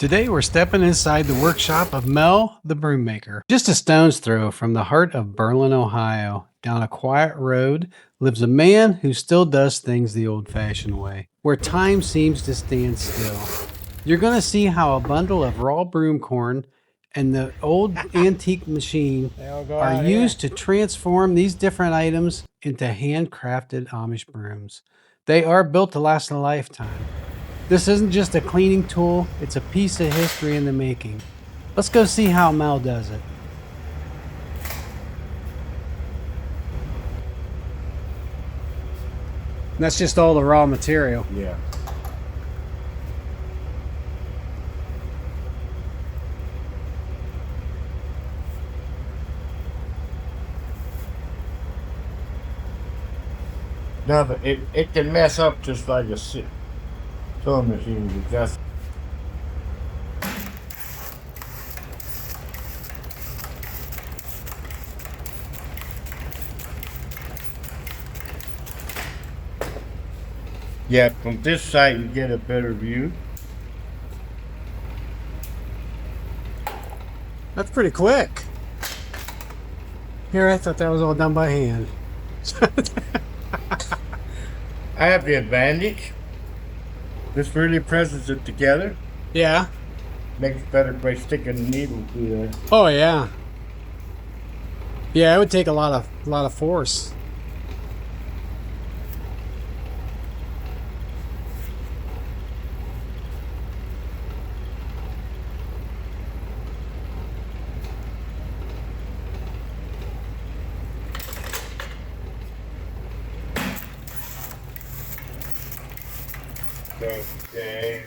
Today we're stepping inside the workshop of Mel the Broom Maker. Just a stone's throw from the heart of Berlin, Ohio, down a quiet road, lives a man who still does things the old-fashioned way, where time seems to stand still. You're going to see how a bundle of raw broomcorn and the old antique machine are used to transform these different items into handcrafted Amish brooms. They are built to last a lifetime. This isn't just a cleaning tool, it's a piece of history in the making. Let's go see how Mel does it. And that's just all the raw material. Yeah. Nothing. It can mess up just like a sewing machine. You just yeah. From this side, you get a better view. That's pretty quick. Here, I thought that was all done by hand. I have the advantage. This really presses it together. Yeah. Makes it better by sticking the needle through there. Oh yeah. Yeah, it would take a lot of force. Okay.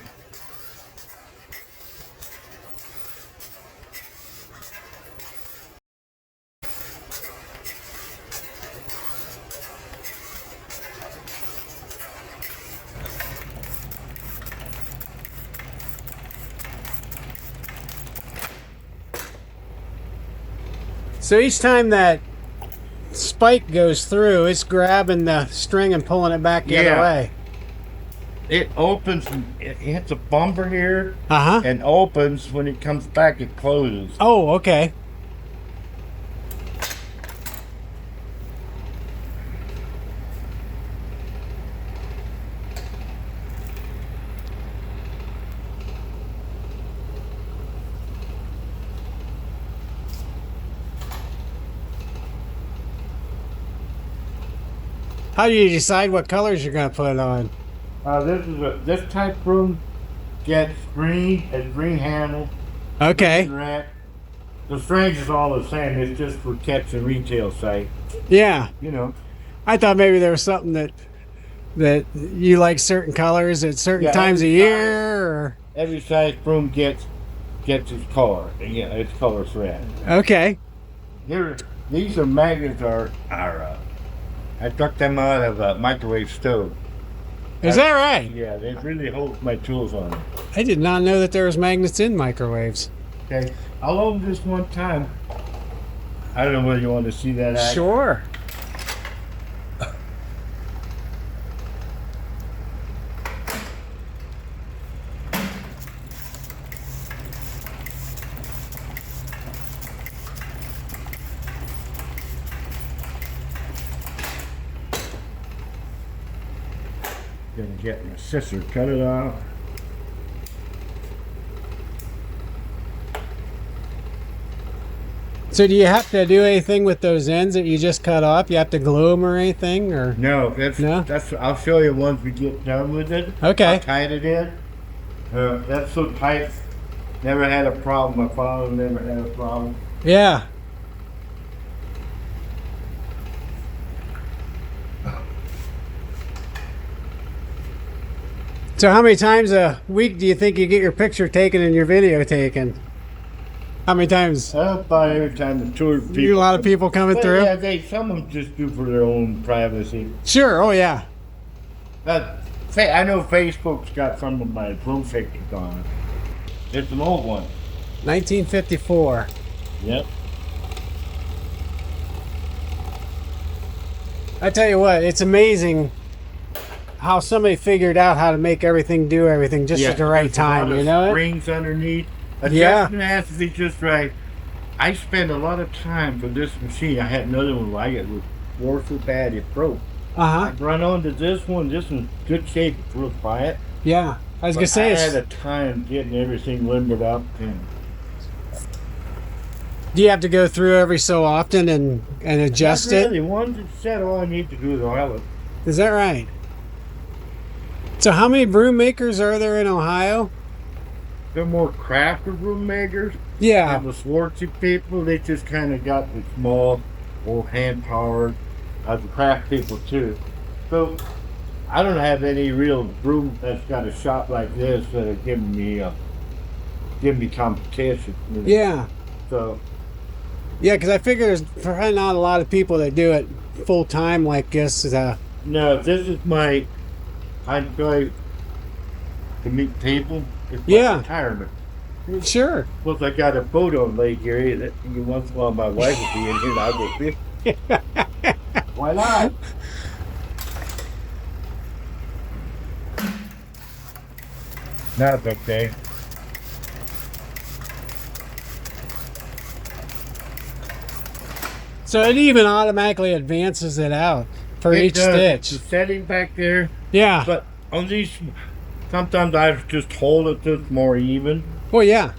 So each time that spike goes through, it's grabbing the string and pulling it back the other way. It opens, it hits a bumper here, Uh-huh. and opens. When it comes back, it closes. Oh, okay. How do you decide what colors you're going to put on? This type broom gets green and green handle. Okay. Red. The strings is all the same. It's just for catching retail site. Yeah. You know. I thought maybe there was something that you like certain colors at certain times of year. Or... Every size broom gets its color. Yeah, its color thread. Okay. These are magnets I took them out of a microwave stove. Is that right? Yeah, they really hold my tools on. I did not know that there was magnets in microwaves. Okay, I'll open this one time. I don't know whether you want to see that. Sure. Gonna get my scissor, cut it off. So do you have to do anything with those ends that you just cut off? You have to glue them or anything, or No, that's. I'll show you once we get done with it. Okay. How tight it is. That's so tight. Never had a problem. My father never had a problem. Yeah. So how many times a week do you think you get your picture taken and your video taken? How many times? About every time the tour people. You a lot of people coming through? Yeah, some of them just do for their own privacy. Sure. Oh yeah. I know Facebook's got some of my broom pictures on it. It's an old one. 1954. Yep. I tell you what, it's amazing how somebody figured out how to make everything do everything just at the right there's a lot time, of you know it? springs underneath. Yeah. Adjustment has to be just right. I spent a lot of time for this machine. I had another one like it was wore so bad it broke. I Uh-huh. run on to this one. This one's good shape. It's real quiet. Yeah. I was gonna But I say had it's, a time getting everything limbered up, and do you have to go through every so often and adjust not it? really. Once it's set, all I need to do is oil it. Is that right? So how many broom makers are there in Ohio? They're more craft broom makers. Yeah. And the Swartzy people, they just kind of got the small, old hand powered, the craft people too. So I don't have any real broom that's got a shop like this that are giving me competition. You know? Yeah. So Yeah, because I figure there's probably not a lot of people that do it full time like this. no, this is my. I enjoy to meet people. It's my Yeah. retirement. Sure. Plus, I got a boat on Lake Erie that once in a while my wife will be in here and I'll go fishing. Why not? That's okay. So it even automatically advances it out for It each does. stitch. The setting back there, Yeah. but on these, sometimes I just hold it just more even. Well, yeah.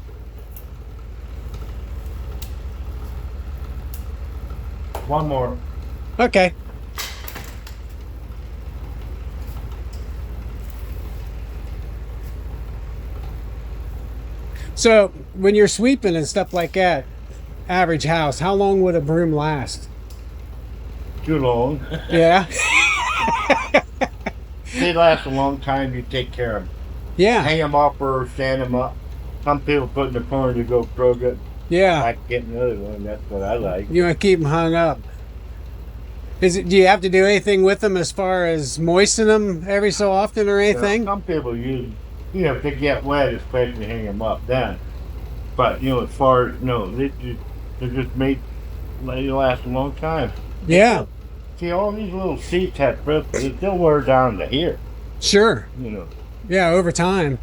One more. Okay. So when you're sweeping and stuff like that, average house, how long would a broom last? Too long. Yeah. They last a long time. You take care of them. Yeah. Hang them up or stand them up. Some people put in the corner to go crook it. Yeah. I get another one. That's what I like. You want to keep them hung up. Do you have to do anything with them as far as moisten them every so often or anything? Some people use, if they get wet, especially hang them up then. But as far as they're just made. They last a long time. Yeah. See, all these little seats have bristles. They still wear down to here. Sure. Yeah, over time.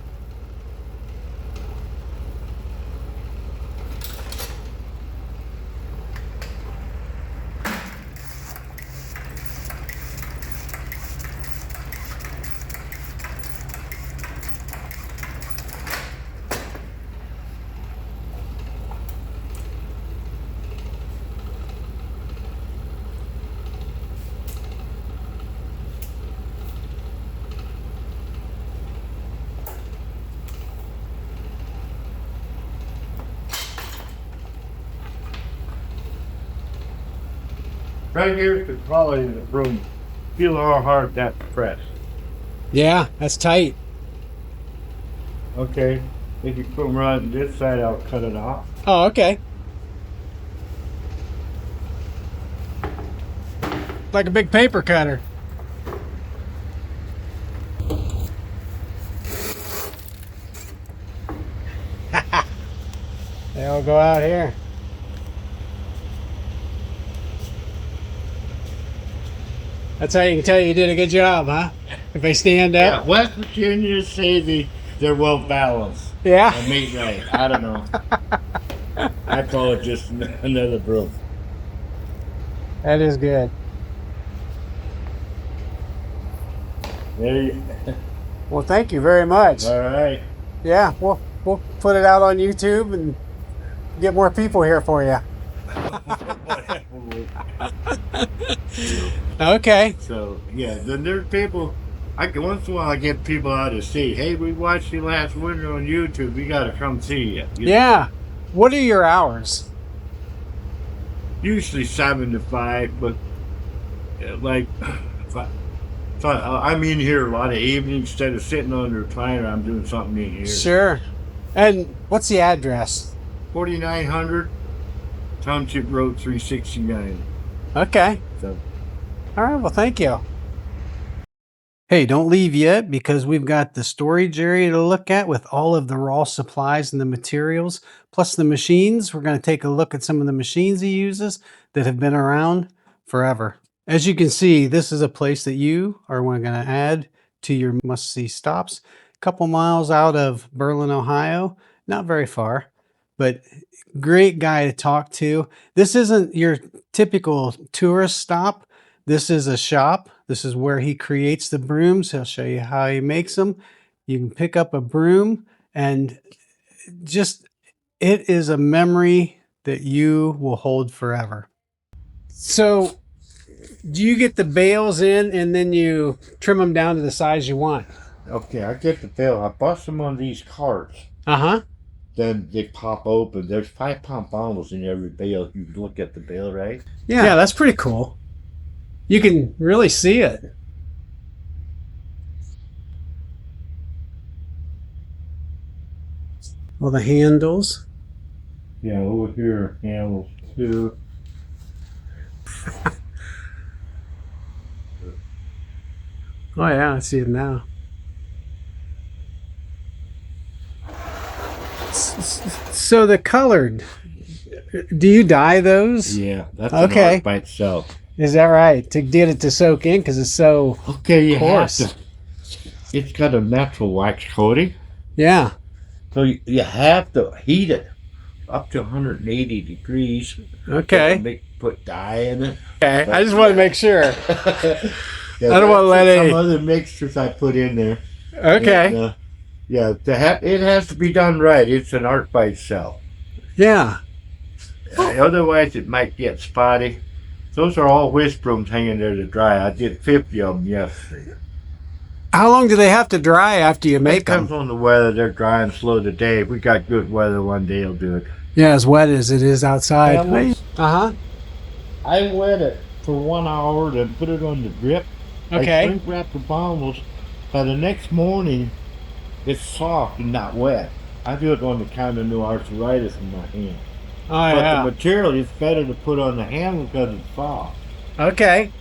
Right here is the quality of the broom. Feel how hard that press. Yeah, that's tight. Okay. If you put them right on this side, I'll cut it off. Oh, okay. Like a big paper cutter. They'll go out here. That's how you can tell you did a good job, huh? If they stand Yeah, up. West Virginia say they're well balanced. Yeah. I mean, right. I don't know. I call it just another broom. That is good. There you Well, thank you very much. All right. Yeah, we'll put it out on YouTube and get more people here for you. Okay. So yeah, then there's people. Once in a while I get people out to see. Hey, we watched you last winter on YouTube. We got to come see you. Yeah. What are your hours? Usually 7 to 5, but like I'm in here a lot of evenings instead of sitting on the recliner. I'm doing something in here. Sure. And what's the address? 4900 Township Road 369. Okay. So All right. Well, thank you. Hey, don't leave yet because we've got the storage area to look at with all of the raw supplies and the materials, plus the machines. We're going to take a look at some of the machines he uses that have been around forever. As you can see, this is a place that you are going to add to your must-see stops. A couple miles out of Berlin, Ohio. Not very far, but great guy to talk to. This isn't your typical tourist stop. This is a shop. This is where he creates the brooms. He'll show you how he makes them. You can pick up a broom, and just, it is a memory that you will hold forever. So, do you get the bales in and then you trim them down to the size you want? Okay, I get the bale. I bust them on these carts. Uh-huh. Then they pop open. There's 5-pound bundles in every bale. You can look at the bale, right? Yeah, that's pretty cool. You can really see it. All the handles. Yeah, over here, handles too. Oh yeah, I see it now. So the colored, do you dye those? Yeah, that's Okay. an art by itself. Is that right? To get it to soak in because it's so Okay, you coarse. have to. It's got a natural wax coating, Yeah. so you have to heat it up to 180 degrees. Okay. Put dye in it. Okay. I just want to make sure. Yeah, I don't want to let some any. other mixtures I put in there. Okay. Yeah, it has to be done right. It's an art by itself. Yeah. Otherwise, it might get spotty. Those are all whisk brooms hanging there to dry. I did 50 of them yesterday. How long do they have to dry after you make them? Depends on the weather. They're drying slow today. If we got good weather one day, it'll do it. Yeah, as wet as it is outside. Uh-huh. I wet it for 1 hour, then put it on the drip. Okay. I shrink wrap the bundles. By the next morning, it's soft and not wet. I do it on the kind of new arthritis in my hand. Oh, But yeah. the material is better to put on the handle because it's soft. Okay.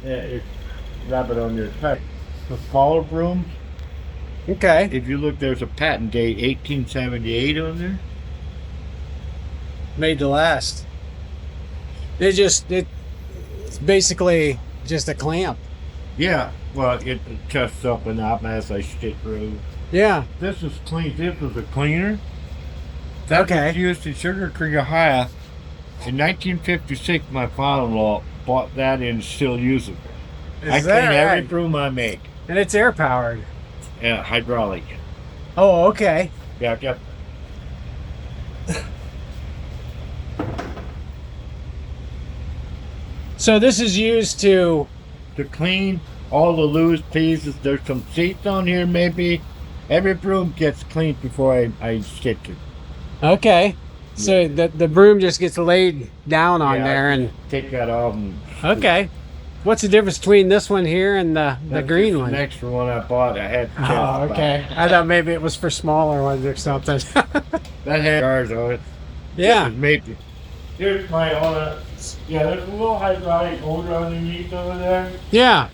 Yeah, wrap it on your cut. The smaller brooms, Okay. if you look, there's a patent date 1878 on there. Made to last. It's basically just a clamp. Yeah, well, it adjusts up and up as I stick through. Yeah. This is clean. This is a cleaner. That Okay. was used in Sugar Creek, Ohio. In 1956, my father-in-law bought that and still uses it. I clean every broom I make. And it's air powered. Yeah, hydraulic. Oh, okay. Yeah. So this is used to. To clean all the loose pieces. There's some seats on here, maybe. Every broom gets cleaned before I stick it. Okay. So the broom just gets laid down on Yeah, there and. Take that off. And Okay. What's the difference between this one here and the that's green just one? An extra one I bought. I had. To Oh, okay. I thought maybe it was for smaller ones or something. That had jars on it. Yeah. Maybe. Here's my other. Yeah, there's a little hydraulic motor underneath over there. Yeah.